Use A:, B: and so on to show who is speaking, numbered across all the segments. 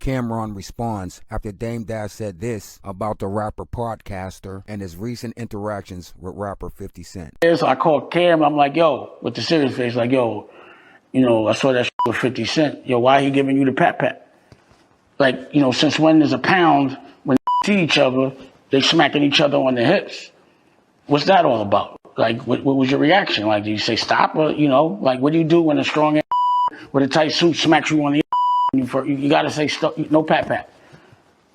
A: Cam'ron responds after Dame Dash said this about the rapper podcaster and his recent interactions with rapper 50 Cent.
B: So I called Cam, I'm like, yo, with the serious face, like, yo, you know, I saw that shit with 50 Cent. Yo, why he giving you the pat? Like, you know, since when there's a pound, when they see each other, they smacking each other on the hips. What's that all about? Like, what was your reaction? Like, do you say stop or, you know, like, what do you do when a strong with a tight suit smacks you on the you gotta say stop, no pat.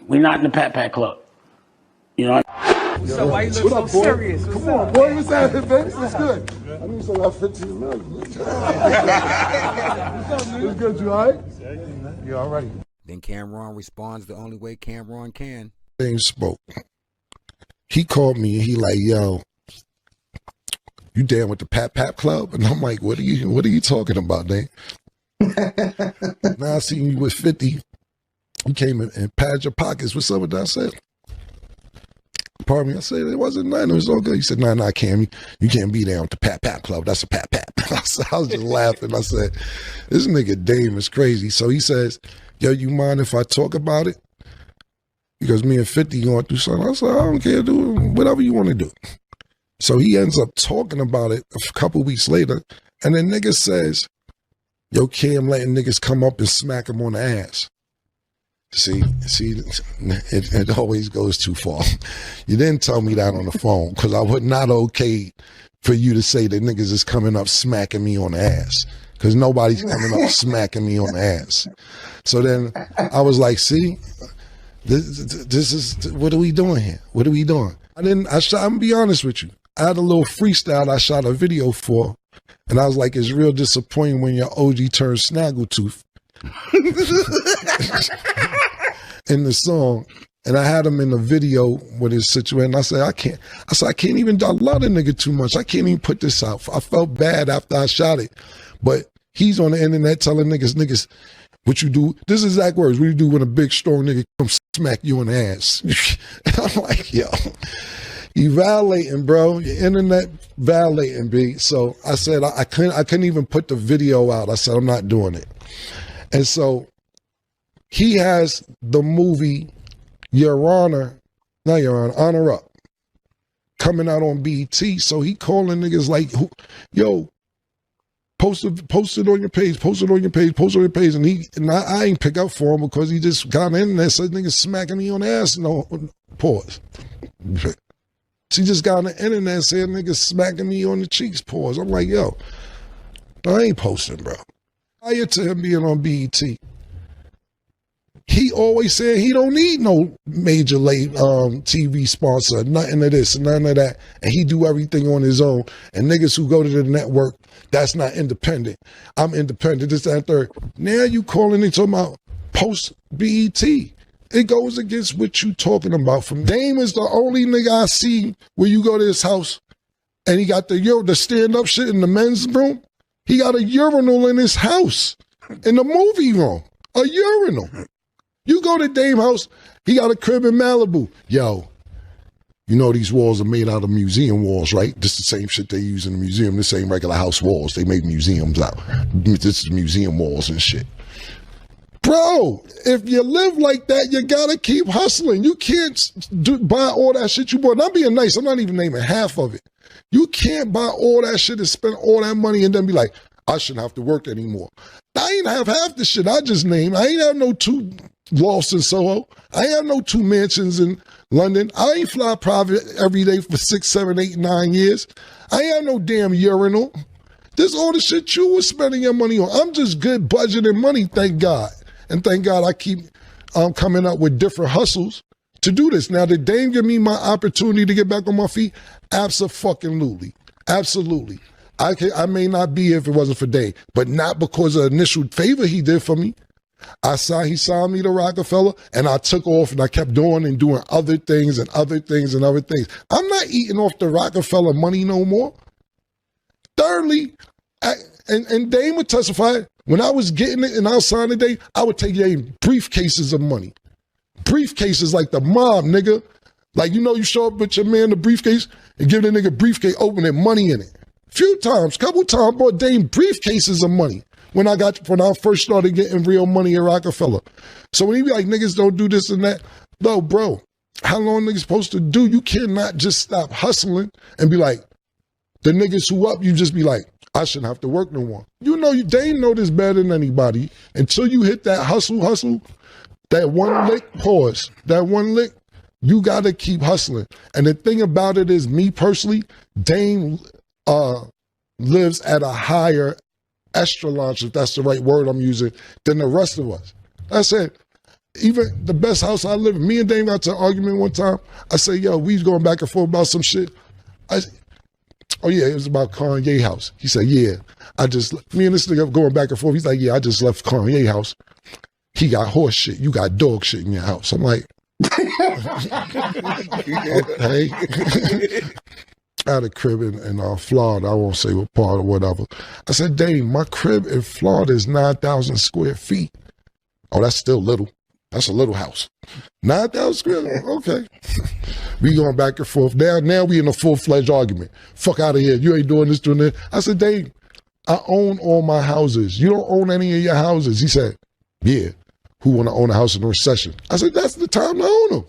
B: We're not in the pat club. You know?
C: So why you look so serious?
D: Come on, boy, what's that, Vince? It's good. I need some of that 15 million. It's good, you all right? You all right?
A: Then Cam'ron responds the only way Cam'ron can.
D: Dame spoke. He called me and he like, yo, you down with the Pat Club? And I'm like, what are you talking about, Dame? Now I seen you with 50. You came in and padded your pockets. What's up with that? I said, pardon me. I said, it wasn't nothing. It was all good. He said, nah, Cam, you can't be down with the Pat Club. That's a Pat. I was just laughing. I said, this nigga Dame is crazy. So he says, yo, you mind if I talk about it? Because me and 50 going through something. I said, I don't care, do whatever you want to do. So he ends up talking about it a couple weeks later. And the nigga says, yo, Cam letting niggas come up and smack him on the ass. See, it always goes too far. You didn't tell me that on the phone because I would not okay for you to say that niggas is coming up smacking me on the ass because nobody's coming up smacking me on the ass. So then I was like, see, this is, what are we doing here? What are we doing? I'm gonna be honest with you. I had a little freestyle I shot a video for, and I was like, it's real disappointing when your OG turns Snaggletooth in the song. And I had him in the video with his situation. I said, I can't even, I love the nigga too much. I can't even put this out. I felt bad after I shot it. But he's on the internet telling niggas, what you do, this is exact words, what you do when a big strong nigga comes smack you in the ass. And I'm like, yo, you violating, bro. Your internet violating, B. So I said, I couldn't even put the video out. I said, I'm not doing it. And so he has the movie Honor Up coming out on BET. So he calling niggas like, yo, post it on your page, and I ain't pick up for him because he just got in there, said niggas smacking me on the ass. No, pause. She just got on the internet and said niggas smacking me on the cheeks, pause. I'm like, yo, I ain't posting, bro. Prior to him being on BET, he always said he don't need no major TV sponsor, nothing of this, none of that, and he do everything on his own. And niggas who go to the network, that's not independent. I'm independent, this, that, and third. Now you calling it talking about post BET. It goes against what you talking about. From Dame is the only nigga I see where you go to his house and he got the stand-up shit in the men's room. He got a urinal in his house, in the movie room, a urinal. You go to Dame house, he got a crib in Malibu. Yo, you know these walls are made out of museum walls, right? This is the same shit they use in the museum. This ain't regular house walls. They make museums out. This is museum walls and shit. Bro, if you live like that, you gotta keep hustling. You can't buy all that shit you bought. And I'm being nice. I'm not even naming half of it. You can't buy all that shit and spend all that money and then be like, I shouldn't have to work anymore. I ain't have half the shit I just named. I ain't have no 2 lofts in Soho. I ain't have no 2 mansions in London. I ain't fly private every day for 6, 7, 8, 9 years. I ain't have no damn urinal. This all the shit you was spending your money on. I'm just good budgeting money, thank God. And thank God I keep coming up with different hustles to do this. Now, did Dame give me my opportunity to get back on my feet? Absolutely. Absolutely. I may not be if it wasn't for Dame, but not because of the initial favor he did for me. He signed me to Rockefeller, and I took off and I kept doing other things and other things and other things. I'm not eating off the Rockefeller money no more. Thirdly, and Dame would testify, when I was getting it and I was signing Dame, I would take briefcases of money. Briefcases like the mob, nigga. Like, you know, you show up with your man the briefcase and give the nigga briefcase, open it, money in it. Couple times, bought Dame briefcases of money. when I first started getting real money at Rockefeller. So when he be like, niggas don't do this and that, no, bro, how long niggas supposed to do? You cannot just stop hustling and be like, the niggas who up, you just be like, I shouldn't have to work no more. You know, they know this better than anybody. Until you hit that hustle, that one lick, pause, that one lick, you gotta keep hustling. And the thing about it is, me personally, Dame lives at a higher echelon, if that's the right word I'm using, than the rest of us. I said, even the best house I live in, me and Dame got to an argument one time. I said, yo, we was going back and forth about some shit. Oh yeah, it was about Kanye house. He said, yeah, me and this nigga going back and forth. He's like, yeah, I just left Kanye house. He got horse shit. You got dog shit in your house. I'm like, okay. I had a crib in Florida. I won't say what part or whatever. I said, Dame, my crib in Florida is 9,000 square feet. Oh, that's still little. That's a little house. 9,000 square, okay. We going back and forth. Now we in a full-fledged argument. Fuck out of here. You ain't doing this, doing that. I said, Dame, I own all my houses. You don't own any of your houses. He said, yeah. Who want to own a house in a recession? I said, that's the time to own them.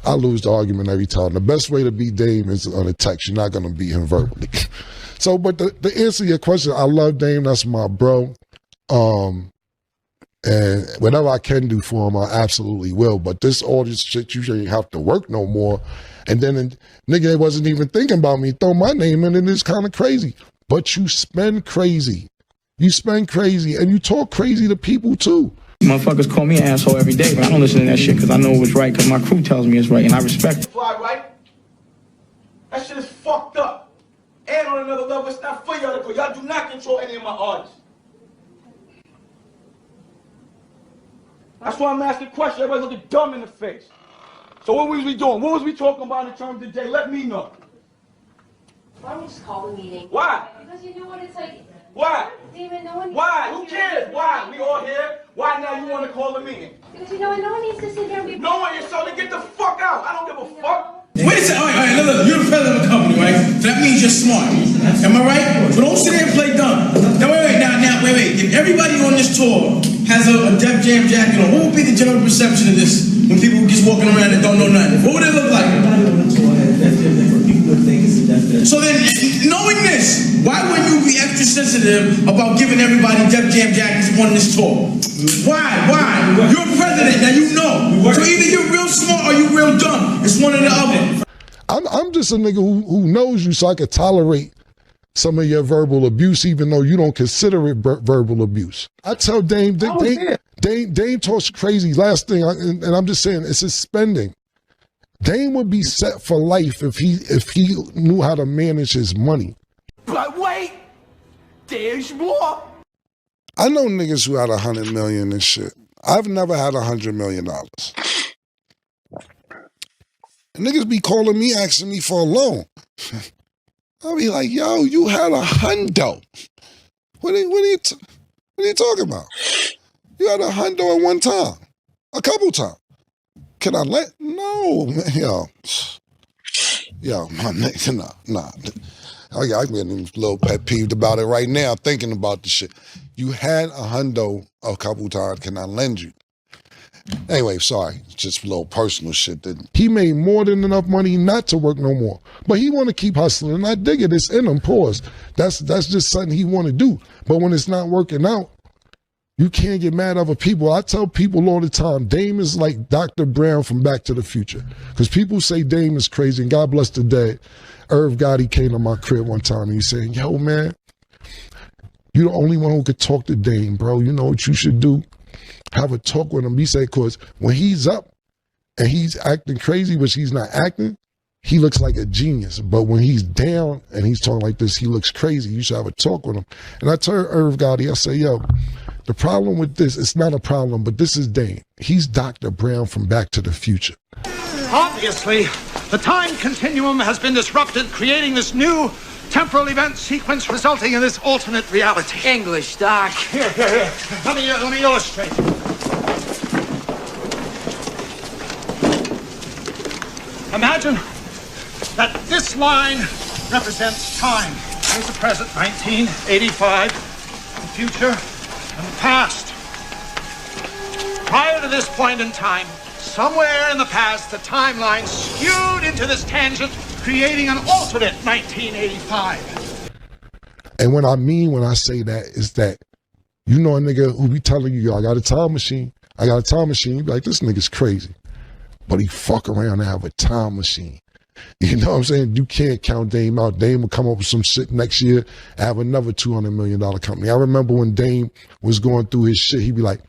D: I lose the argument every time. The best way to beat Dame is on a text. You're not going to beat him verbally. So, but to answer your question, I love Dame. That's my bro. And whatever I can do for him, I absolutely will. But all this shit, you shouldn't have to work no more. And then nigga wasn't even thinking about me. Throw my name in, and it's kind of crazy. But you spend crazy. You spend crazy, and you talk crazy to people too.
E: Motherfuckers call me an asshole every day, but I don't listen to that shit because I know what's right, because my crew tells me it's right, and I respect it.
C: Fly right? That shit is fucked up. And on another level, it's not for y'all to go. Y'all do not control any of my artists. That's why I'm asking questions. Everybody's looking dumb in the face. So what was we doing? What was we talking about in terms of the day? Let me know.
F: Why don't we just call the meeting?
C: Why?
F: Because you know what it's like.
C: Why?
F: Damon, no one.
C: Why? Who cares? Why? We all here. Why now you want to call a meeting?
F: Because you know what? No one needs to sit here and be.
C: No one is, so then get the fuck out. I don't give a fuck.
E: Wait a second, all right, look, you're the president of the company, right? So that means you're smart. Am I right? But don't sit there and play dumb. Now, wait. If everybody on this tour has a Def Jam jacket on, what would be the general perception of this when people just walking around and don't know nothing? What would it look like? So then, knowing this, why wouldn't you be extra sensitive about giving everybody Def Jam jackets on this tour? Why? You're president, now you know. So either you're real smart or you're real dumb. It's one or the other.
D: I'm just a nigga who knows you, so I could tolerate some of your verbal abuse, even though you don't consider it verbal abuse. I tell Dame talks crazy. Last thing, and I'm just saying, it's his spending. Dame would be set for life if he knew how to manage his money.
C: But wait, there's more.
D: I know niggas who had 100 million and shit. I've never had $100 million. And niggas be calling me, asking me for a loan. I'll be like, yo, you had $100. What are you talking about? You had $100 at one time, a couple times. Can I let? No, man, yo, my nigga, nah. I'm getting a little pet peeved about it right now, thinking about the shit. You had $100 a couple times. Can I lend you? Anyway, sorry, just a little personal shit. He made more than enough money not to work no more, but he want to keep hustling. And I dig it. It's in him. Pause. That's just something he want to do. But when it's not working out, you can't get mad at other people. I tell people all the time, Dame is like Dr. Brown from Back to the Future. Because people say Dame is crazy, and God bless the dead. Irv Gotti came to my crib one time, and he's saying, yo, man, you're the only one who could talk to Dame, bro. You know what you should do? Have a talk with him. He said, because when he's up and he's acting crazy, which he's not acting, he looks like a genius. But when he's down and he's talking like this, he looks crazy. You should have a talk with him. And I told Irv Gotti, I say, yo, the problem with this, it's not a problem, but this is Dame. He's Dr. Brown from Back to the Future.
G: Obviously, the time continuum has been disrupted, creating this new temporal event sequence resulting in this alternate reality.
C: English, Doc.
G: Here. Let me illustrate. Imagine that this line represents time. Here's the present, 1985. future and the past. Prior to this point in time, somewhere in the past, the timeline skewed into this tangent, creating an alternate 1985.
D: And when I say that is that, you know, a nigga who be telling you, yo, I got a time machine. You be like, this nigga's crazy. But he fuck around and have a time machine. You know what I'm saying? You can't count Dame out. Dame will come up with some shit next year and have another $200 million company. I remember when Dame was going through his shit, he'd be like,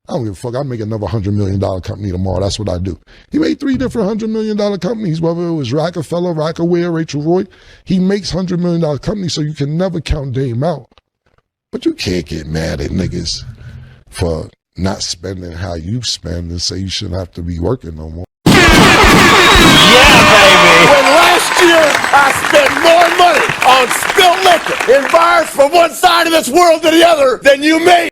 D: I don't give a fuck. I'll make another $100 million company tomorrow. That's what I do. He made 3 different $100 million companies, whether it was Rockefeller, Rockaware, Rachel Roy. He makes $100 million companies, so you can never count Dame out. But you can't get mad at niggas for not spending how you spend and say you shouldn't have to be working no more.
H: When last year I spent more money on spilled liquor in bars from one side of this world to the other than you made.